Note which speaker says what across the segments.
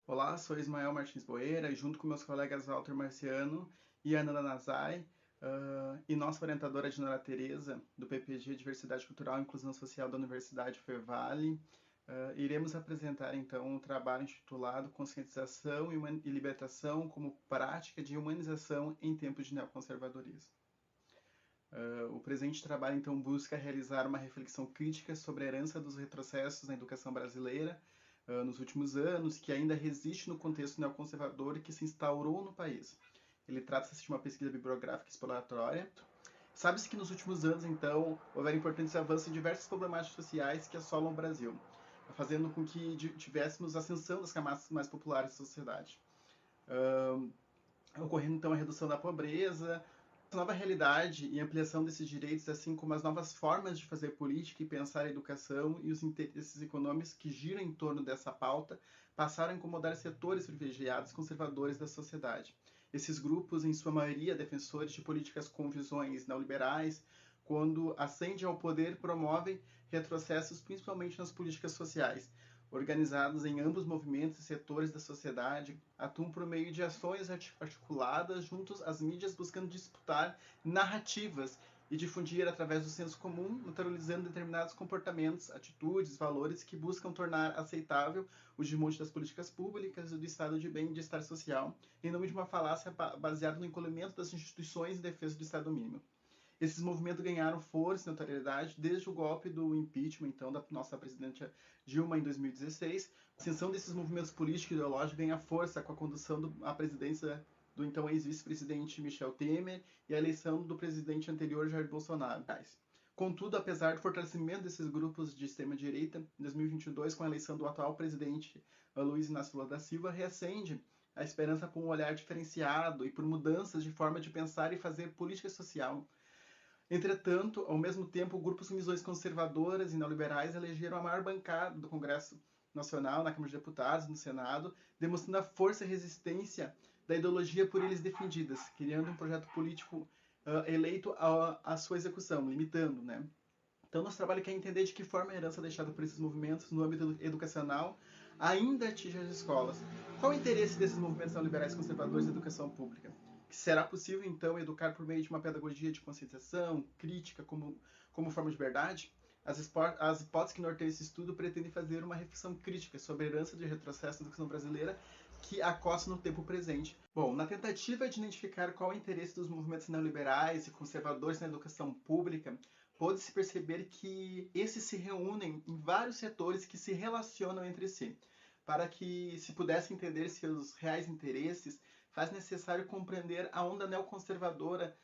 Speaker 1: Olá, sou Ismael Martins Boeira e junto com meus colegas Walter Marciano e Ananda Nazai e nossa orientadora de Nora Teresa, do PPG Diversidade Cultural e Inclusão Social da Universidade Fevale, iremos apresentar então um trabalho intitulado Conscientização e Libertação como Prática de Humanização em Tempos de Neoconservadorismo. O presente trabalho então busca realizar uma reflexão crítica sobre a herança dos retrocessos na educação brasileira nos últimos anos, que ainda resiste no contexto neoconservador que se instaurou no país. Ele trata-se de uma pesquisa bibliográfica exploratória. Sabe-se que nos últimos anos, então, houveram importantes avanços em diversas problemáticas sociais que assolam o Brasil, fazendo com que tivéssemos ascensão das camadas mais populares da sociedade. Ocorrendo, então, a redução da pobreza, a nova realidade e ampliação desses direitos, assim como as novas formas de fazer política e pensar a educação e os interesses econômicos que giram em torno dessa pauta, passaram a incomodar setores privilegiados conservadores da sociedade. Esses grupos, em sua maioria, defensores de políticas com visões neoliberais, quando ascendem ao poder, promovem retrocessos principalmente nas políticas sociais, organizados em ambos movimentos e setores da sociedade, atuam por meio de ações articuladas juntos às mídias, buscando disputar narrativas e difundir através do senso comum, naturalizando determinados comportamentos, atitudes, valores que buscam tornar aceitável o desmonte das políticas públicas e do estado de bem-estar social, em nome de uma falácia baseada no encolhimento das instituições em defesa do estado mínimo. Esses movimentos ganharam força e notoriedade desde o golpe do impeachment, então, da nossa presidente Dilma em 2016. A ascensão desses movimentos políticos e ideológicos ganha força com a condução à presidência do então ex-vice-presidente Michel Temer e a eleição do presidente anterior Jair Bolsonaro. Contudo, apesar do fortalecimento desses grupos de extrema-direita, em 2022, com a eleição do atual presidente Luiz Inácio Lula da Silva, reacende a esperança por um olhar diferenciado e por mudanças de forma de pensar e fazer política social. Entretanto, ao mesmo tempo, grupos com visões conservadoras e neoliberais elegeram a maior bancada do Congresso Nacional, na Câmara de Deputados e no Senado, demonstrando a força e resistência da ideologia por eles defendidas, criando um projeto político eleito à sua execução, limitando, né? Então, nosso trabalho quer entender de que forma a herança deixada por esses movimentos no âmbito educacional ainda atinge as escolas. Qual o interesse desses movimentos neoliberais conservadores na educação pública? Será possível, então, educar por meio de uma pedagogia de conscientização, crítica, como forma de verdade? As hipóteses que norteiam esse estudo pretendem fazer uma reflexão crítica sobre a herança de retrocesso na educação brasileira que acosta no tempo presente. Bom, na tentativa de identificar qual é o interesse dos movimentos neoliberais e conservadores na educação pública, pode-se perceber que esses se reúnem em vários setores que se relacionam entre si. Para que se pudesse entender seus reais interesses, faz necessário compreender a onda neoconservadora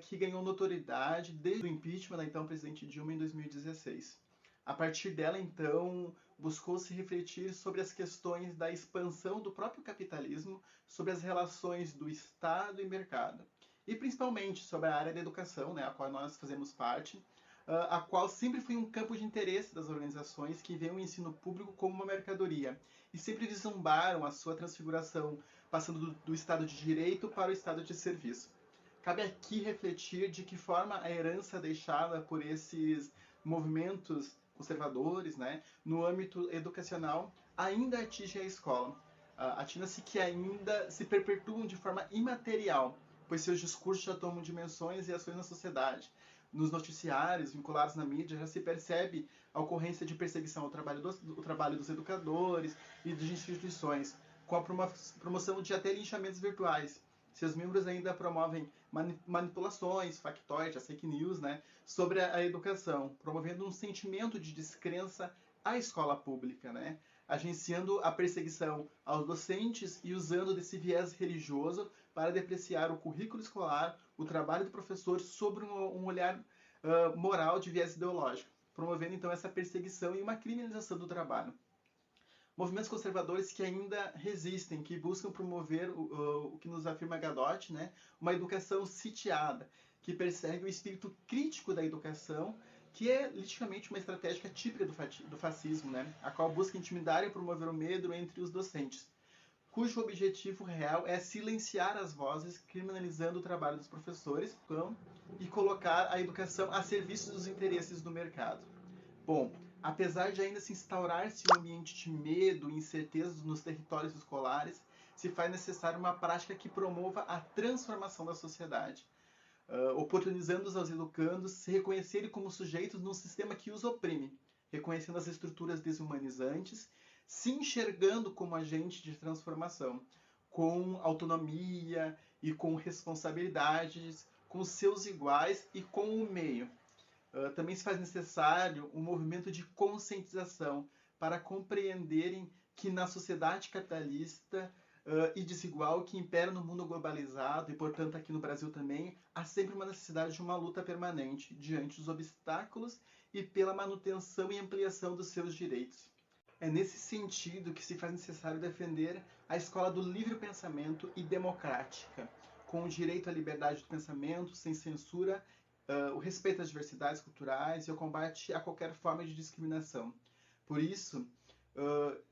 Speaker 1: que ganhou notoriedade desde o impeachment da então presidente Dilma em 2016. A partir dela, então, buscou-se refletir sobre as questões da expansão do próprio capitalismo, sobre as relações do Estado e mercado, e principalmente sobre a área da educação, né, a qual nós fazemos parte, a qual sempre foi um campo de interesse das organizações que veem o ensino público como uma mercadoria e sempre vislumbram a sua transfiguração, passando do estado de direito para o estado de serviço. Cabe aqui refletir de que forma a herança deixada por esses movimentos conservadores, né, no âmbito educacional, ainda atinge a escola. Atina-se que ainda se perpetuam de forma imaterial, pois seus discursos já tomam dimensões e ações na sociedade. Nos noticiários vinculados na mídia já se percebe a ocorrência de perseguição ao trabalho dos educadores e de instituições, com a promoção de até linchamentos virtuais. Seus membros ainda promovem manipulações, factoides, fake news, né, sobre a educação, promovendo um sentimento de descrença à escola pública, né, agenciando a perseguição aos docentes e usando desse viés religioso para depreciar o currículo escolar, o trabalho do professor sobre um olhar moral de viés ideológico, promovendo então essa perseguição e uma criminalização do trabalho. Movimentos conservadores que ainda resistem, que buscam promover o que nos afirma Gadot, né, uma educação sitiada, que persegue o espírito crítico da educação, que é literalmente uma estratégia típica do fascismo, né, a qual busca intimidar e promover o medo entre os docentes, cujo objetivo real é silenciar as vozes, criminalizando o trabalho dos professores e colocar a educação a serviço dos interesses do mercado. Bom, Apesar de ainda se instaurar-se um ambiente de medo e incerteza nos territórios escolares, se faz necessária uma prática que promova a transformação da sociedade, oportunizando aos educandos se reconhecerem como sujeitos num sistema que os oprime, reconhecendo as estruturas desumanizantes, se enxergando como agente de transformação, com autonomia e com responsabilidades, com seus iguais e com o meio. Também se faz necessário um movimento de conscientização para compreenderem que na sociedade capitalista e desigual que impera no mundo globalizado, e portanto aqui no Brasil também, há sempre uma necessidade de uma luta permanente diante dos obstáculos e pela manutenção e ampliação dos seus direitos. É nesse sentido que se faz necessário defender a escola do livre pensamento e democrática, com o direito à liberdade do pensamento, sem censura, o respeito às diversidades culturais e o combate a qualquer forma de discriminação. Por isso,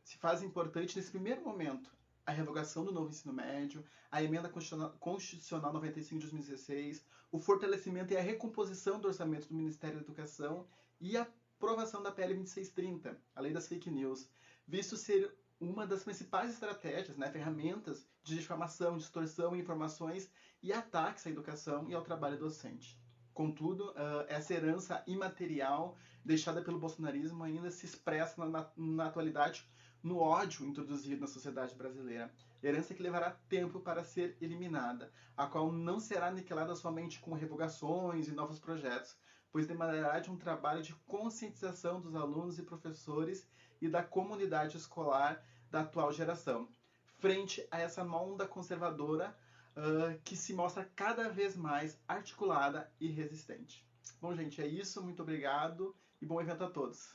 Speaker 1: se faz importante, nesse primeiro momento, a revogação do novo ensino médio, a emenda constitucional 95 de 2016, o fortalecimento e a recomposição do orçamento do Ministério da Educação e a aprovação da PL 2630, a lei das fake news, visto ser uma das principais estratégias, ferramentas de difamação, distorção, informações e ataques à educação e ao trabalho docente. Contudo, essa herança imaterial deixada pelo bolsonarismo ainda se expressa na atualidade no ódio introduzido na sociedade brasileira. Herança que levará tempo para ser eliminada, a qual não será aniquilada somente com revogações e novos projetos, pois demandará de um trabalho de conscientização dos alunos e professores e da comunidade escolar da atual geração, frente a essa onda conservadora que se mostra cada vez mais articulada e resistente. Bom, gente, é isso. Muito obrigado e bom evento a todos.